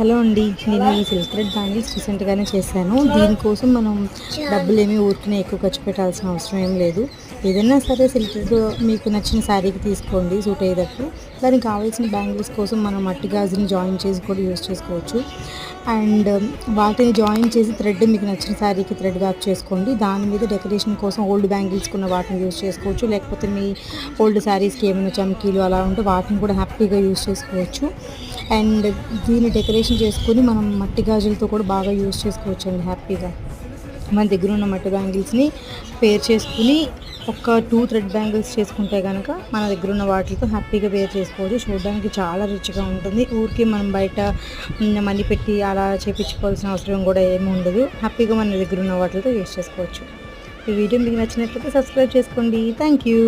Hello అండి, నేను ఈ సిల్క్ థ్రెడ్ బ్యాంగిల్స్ రీసెంట్గానే చేశాను. దీనికోసం మనం డబ్బులేమీ ఊరికనే ఎక్కువ ఖర్చు పెట్టాల్సిన అవసరం ఏం లేదు. ఏదైనా సరే సిల్క్ థ్రెడ్ మీకు నచ్చిన శారీకి తీసుకోండి సూట్ అయ్యేటట్టు. దానికి కావాల్సిన బ్యాంగిల్స్ కోసం మనం మట్టి గాజుని జాయిన్ చేసి కూడా యూస్ చేసుకోవచ్చు. అండ్ వాటిని జాయిన్ చేసి థ్రెడ్ మీకు నచ్చిన శారీకి థ్రెడ్ బ్యాక్ చేసుకోండి. దాని మీద డెకరేషన్ కోసం ఓల్డ్ బ్యాంగిల్స్ ఉన్న వాటిని యూస్ చేసుకోవచ్చు. లేకపోతే మీ ఓల్డ్ శారీస్కి ఏమైనా చమ్కీలు అలా ఉంటే వాటిని కూడా హ్యాపీగా యూస్ చేసుకోవచ్చు. అండ్ దీన్ని డెకరేషన్ చేసుకొని మనం మట్టి గాజులతో కూడా బాగా యూస్ చేసుకోవచ్చు అండి హ్యాపీగా. మన దగ్గర ఉన్న మట్టి బ్యాంగిల్స్ని పేర్ చేసుకుని ఒక 2 థ్రెడ్ బ్యాంగిల్స్ చేసుకుంటే కనుక మన దగ్గర ఉన్న వాటితో హ్యాపీగా వేర్ చేసుకోవచ్చు. చూడడానికి చాలా రిచ్గా ఉంటుంది. ఊరికే మనం బయట మనీ పెట్టి అలా చేయించుకోవాల్సిన అవసరం కూడా ఏమి ఉండదు. హ్యాపీగా మన దగ్గర ఉన్న వాటితో యూస్ చేసుకోవచ్చు. ఈ వీడియో మీకు నచ్చినట్లయితే సబ్స్క్రైబ్ చేసుకోండి. Thank you.